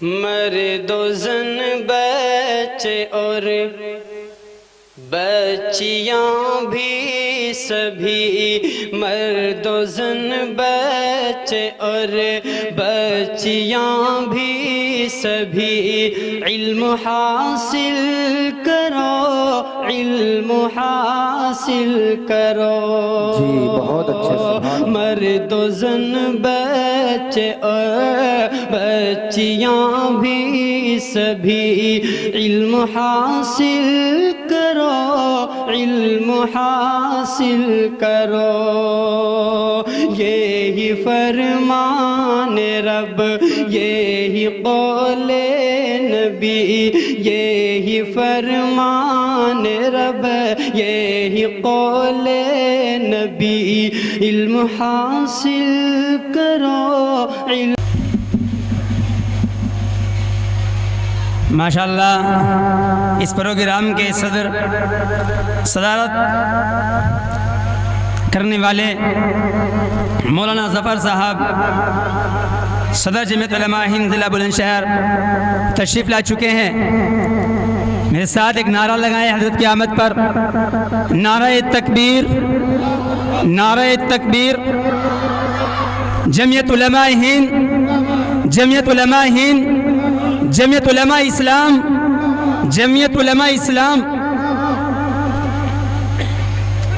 مرد و زن بچے اور بچیاں بھی سبھی، مرد و زن بچے اور بچیاں بھی سبھی، علم حاصل کرو، علم حاصل کرو۔ جی بہت اچھے، سبحان اللہ۔ مرد و زن بچے اور بچیاں بھی سبھی، علم حاصل کرو، علم حاصل کرو۔ یہی فرمان رب، یہی قول نبی، یہی فرمان رب، یہی قول نبی، علم حاصل کرو، علم۔ ماشاءاللہ اس پروگرام کے صدارت کرنے والے مولانا ظفر صاحب صدر جمعیت علماء ہند ضلع بلند شہر تشریف لا چکے ہیں۔ میرے ساتھ ایک نعرہ لگائیں حضرت کی آمد پر، نعرہ تکبیر، نعرہ تکبیر۔ جمعیت علماء ہند، جمعیت علماء ہند، جمعیت علماء اسلام، جمعیت علماء اسلام۔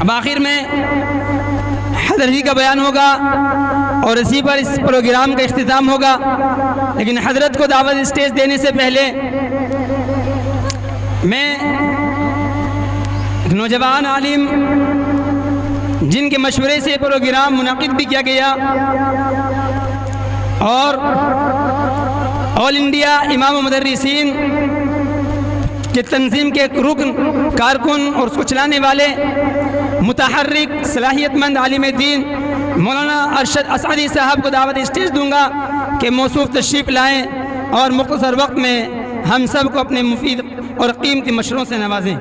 اب آخر میں حضرت جی کا بیان ہوگا اور اسی پر اس پروگرام کا اختتام ہوگا، لیکن حضرت کو دعوت اسٹیج دینے سے پہلے میں ایک نوجوان عالم جن کے مشورے سے پروگرام منعقد بھی کیا گیا اور آل انڈیا امام و مدرسین کے تنظیم کے رکن، کارکن اور اس کو چلانے والے متحرک صلاحیت مند عالم دین مولانا ارشد اسعدی صاحب کو دعوت اسٹیج دوں گا کہ موصوف تشریف لائیں اور مختصر وقت میں ہم سب کو اپنے مفید اور قیمتی مشوروں سے نوازیں۔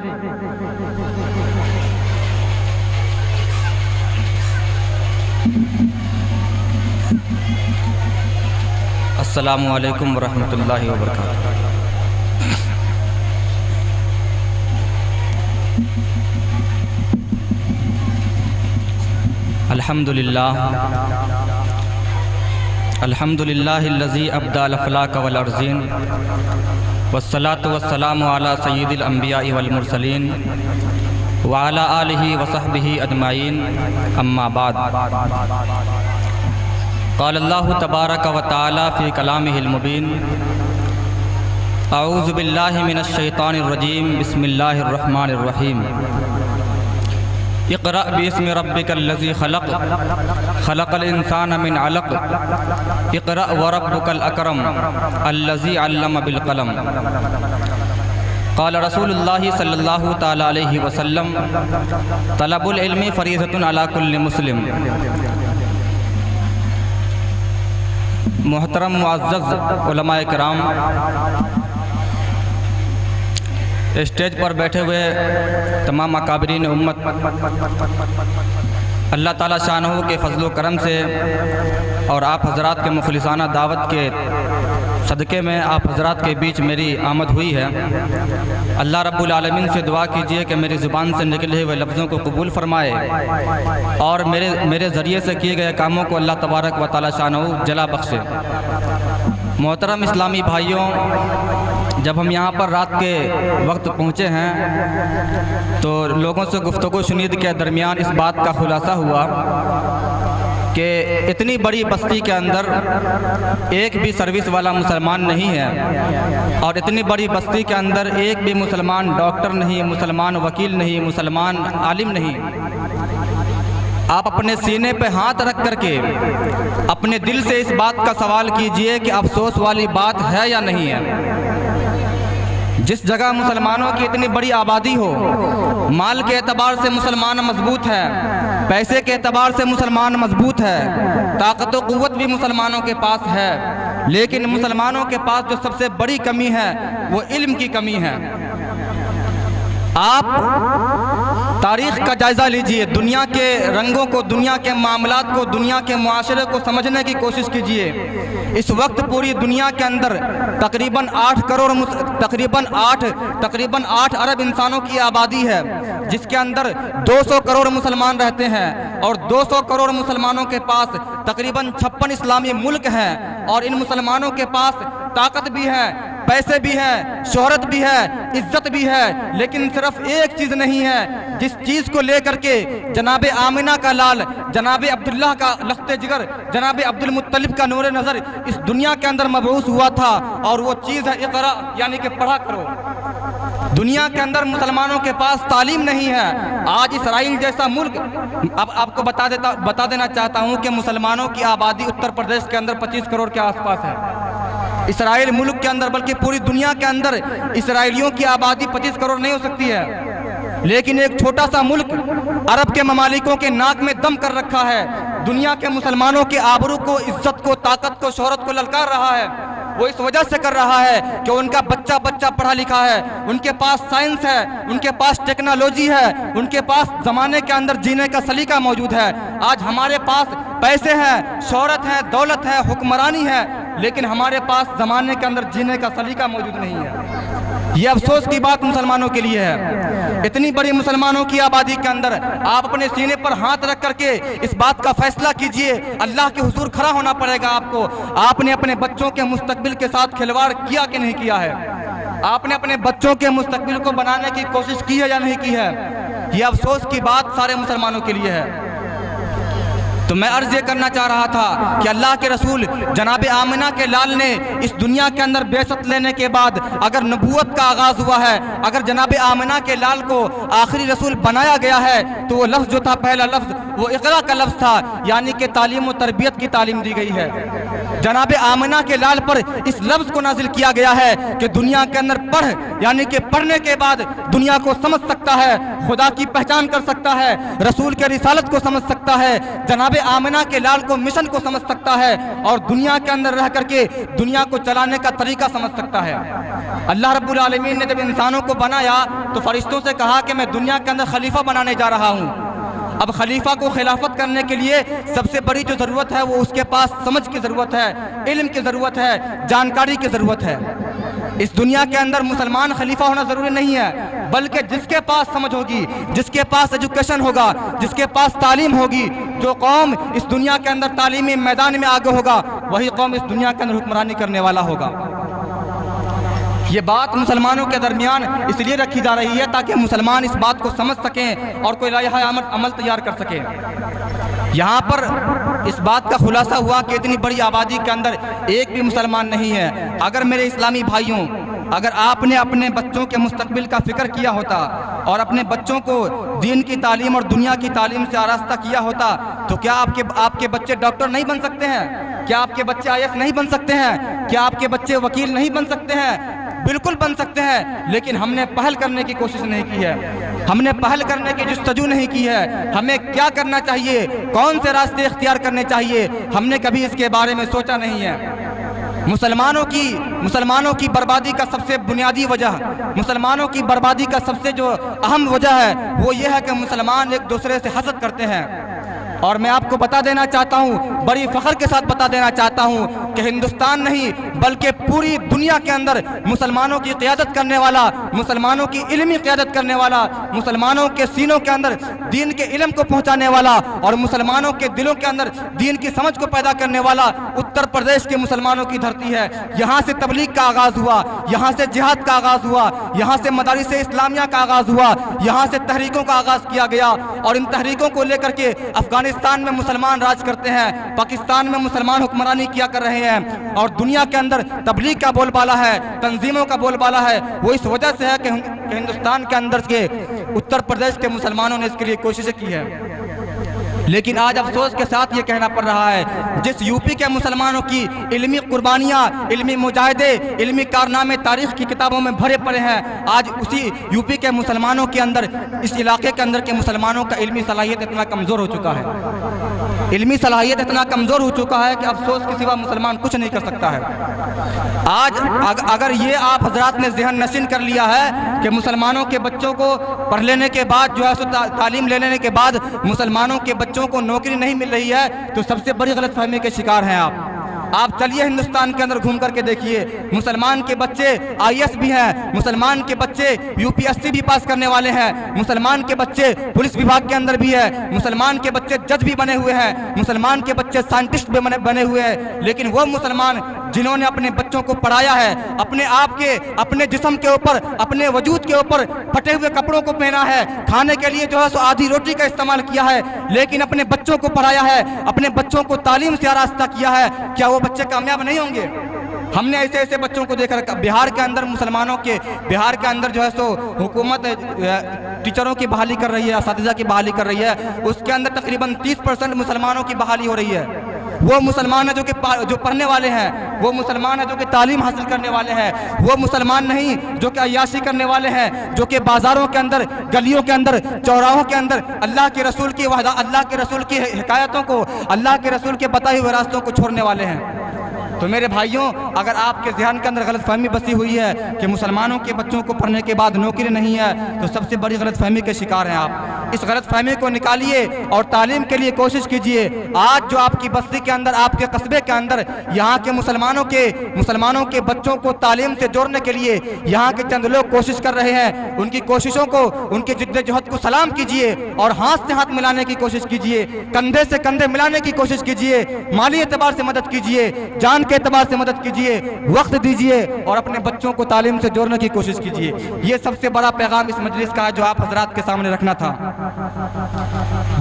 السلام علیکم ورحمۃ اللہ وبرکاتہ۔ الحمدللہ، الحمدللہ الذی ابدى الافلاک والارضین، والصلاة والسلام علی سید الانبیاء والمرسلین وعلی آلہ وصحبہ اجمعین، اما بعد۔ قال اللہ تبارک و تعالی فی کلامہ المبین، اعوذ باللہ من الشیطان الرجیم، بسم اللہ الرحمن الرحیم۔ اقرأ باسم ربک الذی خلق، خلق الانسان من علق، اقرأ وربک الاکرم الذی علم بالقلم۔ قال رسول اللہ صلی اللہ تعالی علیہ وسلم، طلب العلم فریضۃ علی کل مسلم۔ محترم معزز علماء کرام، اسٹیج پر بیٹھے ہوئے تمام اکابرین امت، اللہ تعالیٰ شانہ کے فضل و کرم سے اور آپ حضرات کے مخلصانہ دعوت کے صدقے میں آپ حضرات کے بیچ میری آمد ہوئی ہے۔ اللہ رب العالمین سے دعا کیجئے کہ میری زبان سے نکلے ہوئے لفظوں کو قبول فرمائے اور میرے ذریعے سے کیے گئے کاموں کو اللہ تبارک و تعالیٰ شانہ جلا بخشے۔ محترم اسلامی بھائیوں، جب ہم یہاں پر رات کے وقت پہنچے ہیں تو لوگوں سے گفتگو شنید کے درمیان اس بات کا خلاصہ ہوا کہ اتنی بڑی بستی کے اندر ایک بھی سروس والا مسلمان نہیں ہے، اور اتنی بڑی بستی کے اندر ایک بھی مسلمان ڈاکٹر نہیں، مسلمان وکیل نہیں، مسلمان عالم نہیں۔ آپ اپنے سینے پہ ہاتھ رکھ کر کے اپنے دل سے اس بات کا سوال کیجئے کہ افسوس والی بات ہے یا نہیں ہے۔ جس جگہ مسلمانوں کی اتنی بڑی آبادی ہو، مال کے اعتبار سے مسلمان مضبوط ہے، پیسے کے اعتبار سے مسلمان مضبوط ہے، طاقت و قوت بھی مسلمانوں کے پاس ہے، لیکن مسلمانوں کے پاس جو سب سے بڑی کمی ہے وہ علم کی کمی ہے۔ آپ تاریخ کا جائزہ لیجئے، دنیا کے رنگوں کو، دنیا کے معاملات کو، دنیا کے معاشرے کو سمجھنے کی کوشش کیجئے۔ اس وقت پوری دنیا کے اندر تقریباً 8 ارب انسانوں کی آبادی ہے، جس کے اندر 200 کروڑ مسلمان رہتے ہیں، اور 200 کروڑ مسلمانوں کے پاس تقریباً 56 اسلامی ملک ہیں، اور ان مسلمانوں کے پاس طاقت بھی ہے، پیسے بھی ہیں، شہرت بھی ہے، عزت بھی ہے، لیکن صرف ایک چیز نہیں ہے جس چیز کو لے کر کے جناب آمنہ کا لال، جناب عبداللہ کا لخت جگر، جناب عبد المطلب کا نور نظر اس دنیا کے اندر مبعوث ہوا تھا، اور وہ چیز ہے اقرا، یعنی کہ پڑھا کرو۔ دنیا کے اندر مسلمانوں کے پاس تعلیم نہیں ہے۔ آج اسرائیل جیسا ملک، اب آپ کو بتا دینا چاہتا ہوں کہ مسلمانوں کی آبادی اتر پردیش کے اندر 25 کروڑ کے آس پاس ہے۔ اسرائیل ملک کے اندر بلکہ پوری دنیا کے اندر اسرائیلیوں کی آبادی 25 کروڑ نہیں ہو سکتی ہے، لیکن ایک چھوٹا سا ملک عرب کے ممالکوں کے ناک میں دم کر رکھا ہے، دنیا کے مسلمانوں کے آبرو کو، عزت کو، طاقت کو، شہرت کو للکار رہا ہے۔ وہ اس وجہ سے کر رہا ہے کہ ان کا بچہ پڑھا لکھا ہے، ان کے پاس سائنس ہے، ان کے پاس ٹیکنالوجی ہے، ان کے پاس زمانے کے اندر جینے کا سلیقہ موجود ہے۔ آج ہمارے پاس پیسے ہیں، شہرت ہے، دولت ہے، حکمرانی ہے، لیکن ہمارے پاس زمانے کے اندر جینے کا سلیقہ موجود نہیں ہے۔ یہ افسوس کی بات مسلمانوں کے لیے ہے۔ اتنی بڑی مسلمانوں کی آبادی کے اندر آپ اپنے سینے پر ہاتھ رکھ کر کے اس بات کا فیصلہ کیجئے، اللہ کے حضور کھڑا ہونا پڑے گا آپ کو۔ آپ نے اپنے بچوں کے مستقبل کے ساتھ کھلواڑ کیا کہ نہیں کیا ہے؟ آپ نے اپنے بچوں کے مستقبل کو بنانے کی کوشش کی ہے یا نہیں کی ہے؟ یہ افسوس کی بات سارے مسلمانوں کے لیے ہے۔ تو میں عرض یہ کرنا چاہ رہا تھا کہ اللہ کے رسول جناب آمنہ کے لال نے اس دنیا کے اندر بعثت لینے کے بعد اگر نبوت کا آغاز ہوا ہے، اگر جناب آمنہ کے لال کو آخری رسول بنایا گیا ہے، تو وہ لفظ جو تھا، پہلا لفظ وہ اقرا کا لفظ تھا، یعنی کہ تعلیم و تربیت کی تعلیم دی گئی ہے۔ جناب آمنہ کے لال پر اس لفظ کو نازل کیا گیا ہے کہ دنیا کے اندر پڑھ، یعنی کہ پڑھنے کے بعد دنیا کو سمجھ سکتا ہے، خدا کی پہچان کر سکتا ہے، رسول کے رسالت کو سمجھ سکتا ہے، جناب آمنہ کے لال کو مشن کو سمجھ سکتا ہے، اور دنیا کے اندر رہ کر کے دنیا کو چلانے کا طریقہ سمجھ سکتا ہے۔ اللہ رب العالمین نے جب انسانوں کو بنایا تو فرشتوں سے کہا کہ میں دنیا کے اندر خلیفہ بنانے جا رہا ہوں۔ اب خلیفہ کو خلافت کرنے کے لیے سب سے بڑی جو ضرورت ہے وہ اس کے پاس سمجھ کی ضرورت ہے، علم کی ضرورت ہے، جانکاری کی ضرورت ہے۔ اس دنیا کے اندر مسلمان خلیفہ ہونا ضروری نہیں ہے، بلکہ جس کے پاس سمجھ ہوگی، جس کے پاس ایجوکیشن ہوگا، جس کے پاس تعلیم ہوگی، جو قوم اس دنیا کے اندر تعلیمی میدان میں آگے ہوگا، وہی قوم اس دنیا کے اندر حکمرانی کرنے والا ہوگا۔ یہ بات مسلمانوں کے درمیان اس لیے رکھی جا رہی ہے تاکہ مسلمان اس بات کو سمجھ سکیں اور کوئی لائحہ عمل تیار کر سکیں۔ یہاں پر اس بات کا خلاصہ ہوا کہ اتنی بڑی آبادی کے اندر ایک بھی مسلمان نہیں ہے۔ اگر میرے اسلامی بھائیوں، اگر آپ نے اپنے بچوں کے مستقبل کا فکر کیا ہوتا اور اپنے بچوں کو دین کی تعلیم اور دنیا کی تعلیم سے آراستہ کیا ہوتا تو کیا آپ کے بچے ڈاکٹر نہیں بن سکتے ہیں؟ کیا آپ کے بچے IAS نہیں بن سکتے ہیں؟ کیا آپ کے بچے وکیل نہیں بن سکتے ہیں؟ بالکل بن سکتے ہیں، لیکن ہم نے پہل کرنے کی کوشش نہیں کی ہے، ہم نے پہل کرنے کی جستجو نہیں کی ہے۔ ہمیں کیا کرنا چاہیے، کون سے راستے اختیار کرنے چاہیے، ہم نے کبھی اس کے بارے میں سوچا نہیں ہے۔ مسلمانوں کی بربادی کا سب سے بنیادی وجہ، مسلمانوں کی بربادی کا سب سے جو اہم وجہ ہے وہ یہ ہے کہ مسلمان ایک دوسرے سے حسد کرتے ہیں۔ اور میں آپ کو بتا دینا چاہتا ہوں، بڑی فخر کے ساتھ بتا دینا چاہتا ہوں کہ ہندوستان نہیں بلکہ پوری دنیا کے اندر مسلمانوں کی قیادت کرنے والا، مسلمانوں کی علمی قیادت کرنے والا، مسلمانوں کے سینوں کے اندر دین کے علم کو پہنچانے والا اور مسلمانوں کے دلوں کے اندر دین کی سمجھ کو پیدا کرنے والا اتر پردیش کے مسلمانوں کی دھرتی ہے۔ یہاں سے تبلیغ کا آغاز ہوا، یہاں سے جہاد کا آغاز ہوا، یہاں سے مدارس اسلامیہ کا آغاز ہوا، یہاں سے تحریکوں کا آغاز کیا گیا، اور ان تحریکوں کو لے کر کے افغانستان میں مسلمان راج کرتے ہیں، پاکستان میں مسلمان حکمرانی کیا کر رہے ہیں، اور دنیا کے اندر تبلیغ کا بول بالا ہے، تنظیموں کا بول بالا ہے۔ وہ اس وجہ سے ہے کہ ہندوستان کے اندر کے اتر پردیش کے مسلمانوں نے اس کے لیے کوششیں کی ہے۔ لیکن آج افسوس کے ساتھ یہ کہنا پڑ رہا ہے، جس یوپی کے مسلمانوں کی علمی قربانیاں، علمی مجاہدے، علمی کارنامے تاریخ کی کتابوں میں بھرے پڑے ہیں، آج اسی یوپی کے مسلمانوں کے اندر، اس علاقے کے اندر کے مسلمانوں کا علمی صلاحیت اتنا کمزور ہو چکا ہے، علمی صلاحیت اتنا کمزور ہو چکا ہے کہ افسوس کے سوا مسلمان کچھ نہیں کر سکتا ہے۔ آج اگر یہ آپ حضرات نے ذہن نشین کر لیا ہے کہ مسلمانوں کے بچوں کو پڑھ لینے کے بعد جو ہے تعلیم لے لینے کے بعد مسلمانوں کے بچوں کو نوکری نہیں مل رہی ہے، تو سب سے بڑی غلط فہمی کے شکار ہیں آپ چلیے ہندوستان کے اندر گھوم کر کے دیکھیے، مسلمان کے بچے IAS بھی ہیں، مسلمان کے بچے UPSC بھی پاس کرنے والے ہیں، مسلمان کے بچے پولیس وبھاگ کے اندر بھی ہے، مسلمان کے بچے جج بھی بنے ہوئے ہیں، مسلمان کے بچے سائنٹسٹ بھی بنے ہوئے ہیں، لیکن وہ مسلمان جنہوں نے اپنے بچوں کو پڑھایا ہے، اپنے آپ کے، اپنے جسم کے اوپر، اپنے وجود کے اوپر پھٹے ہوئے کپڑوں کو پہنا ہے، کھانے کے لیے جو ہے سو آدھی روٹی کا استعمال کیا ہے، لیکن اپنے بچوں کو پڑھایا ہے، اپنے بچوں کو تعلیم سے آراستہ کیا ہے، کیا وہ بچے کامیاب نہیں ہوں گے؟ ہم نے ایسے ایسے بچوں کو دیکھ رکھا، بہار کے اندر مسلمانوں کے، بہار کے اندر جو ہے سو حکومت ٹیچروں کی بحالی کر رہی ہے، اساتذہ کی بحالی کر رہی ہے، اس کے اندر تقریباً 30% مسلمانوں کی بحالی ہو رہی ہے۔ وہ مسلمان ہیں جو پڑھنے والے ہیں، وہ مسلمان ہیں جو کہ تعلیم حاصل کرنے والے ہیں، وہ مسلمان نہیں جو کہ عیاشی کرنے والے ہیں، جو کہ بازاروں کے اندر، گلیوں کے اندر، چوراہوں کے اندر اللہ کے رسول کی اللہ کے رسول کی حکایتوں کو، اللہ کے رسول کے بتائے ہوئے راستوں کو چھوڑنے والے ہیں۔ تو میرے بھائیوں، اگر آپ کے ذہن کے اندر غلط فہمی بسی ہوئی ہے کہ مسلمانوں کے بچوں کو پڑھنے کے بعد نوکری نہیں ہے، تو سب سے بڑی غلط فہمی کے شکار ہیں آپ۔ اس غلط فہمی کو نکالیے اور تعلیم کے لیے کوشش کیجیے۔ آج جو آپ کی بستی کے اندر، آپ کے قصبے کے اندر یہاں کے مسلمانوں کے بچوں کو تعلیم سے جوڑنے کے لیے یہاں کے چند لوگ کوشش کر رہے ہیں، ان کی کوششوں کو، ان کی جد جہد کو سلام کیجیے اور ہاتھ سے ہاتھ ملانے کی کوشش کیجیے، کندھے سے کندھے ملانے کی کوشش کیجیے، مالی اعتبار سے مدد کیجیے، جان کے اعتبار سے مدد کیجیے، وقت دیجیے اور اپنے بچوں کو تعلیم سے جوڑنے کی کوشش کیجیے۔ یہ سب سے بڑا پیغام اس مجلس کا ہے جو آپ حضرات کے سامنے رکھنا تھا۔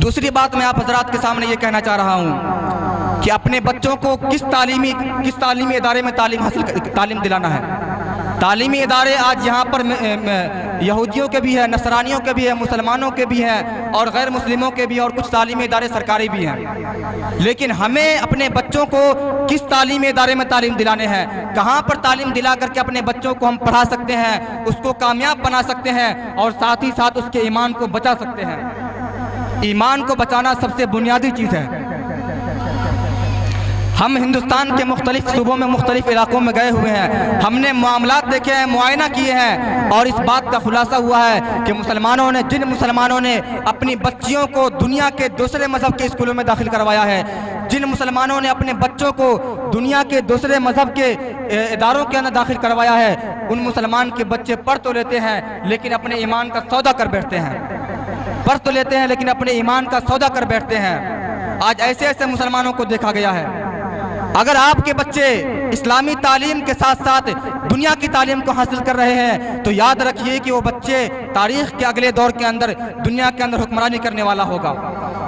دوسری بات میں آپ حضرات کے سامنے یہ کہنا چاہ رہا ہوں کہ اپنے بچوں کو کس تعلیمی ادارے میں تعلیم دلانا ہے۔ تعلیمی ادارے آج یہاں پر یہودیوں کے بھی ہیں، نصرانیوں کے بھی ہیں، مسلمانوں کے بھی ہیں اور غیر مسلموں کے بھی، اور کچھ تعلیمی ادارے سرکاری بھی ہیں، لیکن ہمیں اپنے بچوں کو کس تعلیمی ادارے میں تعلیم دلانے ہیں، کہاں پر تعلیم دلا کر کے اپنے بچوں کو ہم پڑھا سکتے ہیں، اس کو کامیاب بنا سکتے ہیں اور ساتھ ہی ساتھ اس کے ایمان کو بچا سکتے ہیں۔ ایمان کو بچانا سب سے بنیادی چیز ہے۔ ہم ہندوستان کے مختلف صوبوں میں، مختلف علاقوں میں گئے ہوئے ہیں، ہم نے معاملات دیکھے ہیں، معائنہ کیے ہیں، اور اس بات کا خلاصہ ہوا ہے کہ جن مسلمانوں نے اپنی بچیوں کو دنیا کے دوسرے مذہب کے اسکولوں میں داخل کروایا ہے، جن مسلمانوں نے اپنے بچوں کو دنیا کے دوسرے مذہب کے اداروں کے اندر داخل کروایا ہے، ان مسلمان کے بچے پڑھ تو لیتے ہیں لیکن اپنے ایمان کا سودا کر بیٹھتے ہیں، پڑھ تو لیتے ہیں لیکن اپنے ایمان کا سودا کر بیٹھتے ہیں۔ آج ایسے ایسے مسلمانوں کو دیکھا گیا ہے۔ اگر آپ کے بچے اسلامی تعلیم کے ساتھ ساتھ دنیا کی تعلیم کو حاصل کر رہے ہیں تو یاد رکھیے کہ وہ بچے تاریخ کے اگلے دور کے اندر دنیا کے اندر حکمرانی کرنے والا ہوگا۔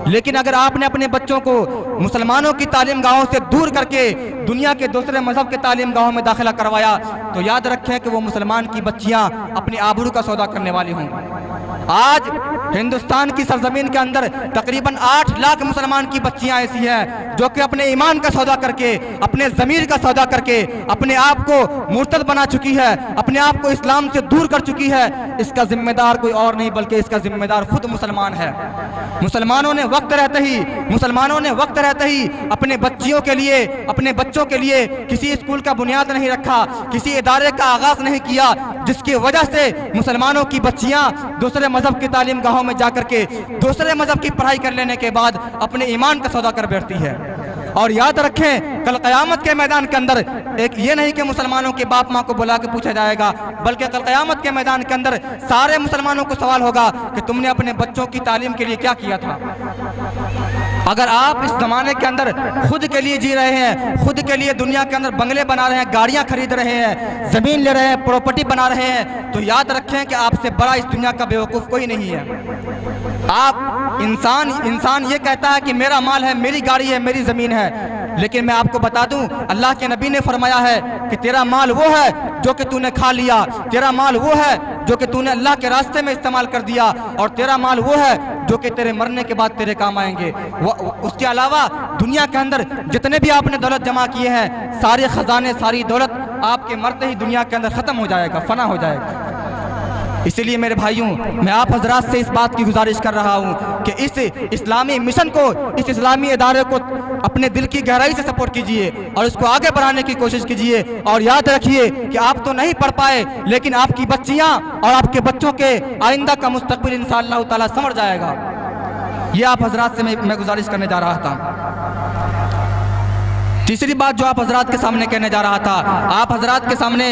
لیکن اگر آپ نے اپنے بچوں کو مسلمانوں کی تعلیم گاہوں سے دور کر کے دنیا کے دوسرے مذہب کے تعلیم گاہوں میں داخلہ کروایا تو یاد رکھیں کہ وہ مسلمان کی بچیاں اپنی آبرو کا سودا کرنے والی ہوں۔ آج ہندوستان کی سرزمین کے اندر تقریباً 8 لاکھ مسلمان کی بچیاں ایسی ہیں جو کہ اپنے ایمان کا سودا کر کے، اپنے ضمیر کا سودا کر کے اپنے آپ کو مرتد بنا چکی ہے، اپنے آپ کو اسلام سے دور کر چکی ہے۔ اس کا ذمہ دار کوئی اور نہیں بلکہ اس کا ذمہ دار خود مسلمان ہے۔ مسلمانوں نے وقت رہتے ہی اپنے بچیوں کے لیے، اپنے بچوں کے لیے کسی اسکول کا بنیاد نہیں رکھا، کسی ادارے کا آغاز نہیں کیا، جس کی وجہ سے مسلمانوں کی بچیاں دوسرے مذہب کی تعلیم گاہوں میں جا کر کے دوسرے مذہب کی پڑھائی کر لینے کے بعد اپنے ایمان کا سودا کر بیٹھتی ہے۔ اور یاد رکھیں کل قیامت کے میدان کے اندر ایک یہ نہیں کہ مسلمانوں کے باپ ماں کو بلا کے پوچھا جائے گا، بلکہ کل قیامت کے میدان کے اندر سارے مسلمانوں کو سوال ہوگا کہ تم نے اپنے بچوں کی تعلیم کے لیے کیا کیا تھا۔ اگر آپ اس زمانے کے اندر خود کے لیے جی رہے ہیں، خود کے لیے دنیا کے اندر بنگلے بنا رہے ہیں، گاڑیاں خرید رہے ہیں، زمین لے رہے ہیں، پراپرٹی بنا رہے ہیں، تو یاد رکھیں کہ آپ سے بڑا اس دنیا کا بیوقوف کوئی نہیں ہے۔ آپ انسان یہ کہتا ہے کہ میرا مال ہے، میری گاڑی ہے، میری زمین ہے، لیکن میں آپ کو بتا دوں اللہ کے نبی نے فرمایا ہے کہ تیرا مال وہ ہے جو کہ تو نے کھا لیا، تیرا مال وہ ہے جو کہ تو نے اللہ کے راستے میں استعمال کر دیا، اور تیرا مال وہ ہے جو کہ تیرے مرنے کے بعد تیرے کام آئیں گے۔ اس کے علاوہ دنیا کے اندر جتنے بھی آپ نے دولت جمع کیے ہیں، سارے خزانے، ساری دولت آپ کے مرتے ہی دنیا کے اندر ختم ہو جائے گا، فنا ہو جائے گا۔ اسی لیے میرے بھائیوں، میں آپ حضرات سے اس بات کی گزارش کر رہا ہوں کہ اس اسلامی مشن کو، اس اسلامی ادارے کو اپنے دل کی گہرائی سے سپورٹ کیجئے اور اس کو آگے بڑھانے کی کوشش کیجئے، اور یاد رکھیے کہ آپ تو نہیں پڑھ پائے، لیکن آپ کی بچیاں اور آپ کے بچوں کے آئندہ کا مستقبل انشاءاللہ تعالیٰ سنور جائے گا۔ یہ آپ حضرات سے میں گزارش کرنے جا رہا تھا۔ تیسری بات جو آپ حضرات کے سامنے کہنے جا رہا تھا، آپ حضرات کے سامنے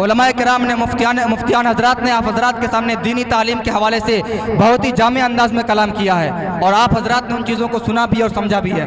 علماء کرام نے، مفتیان حضرات نے آپ حضرات کے سامنے دینی تعلیم کے حوالے سے بہت ہی جامع انداز میں کلام کیا ہے، اور آپ حضرات نے ان چیزوں کو سنا بھی اور سمجھا بھی ہے۔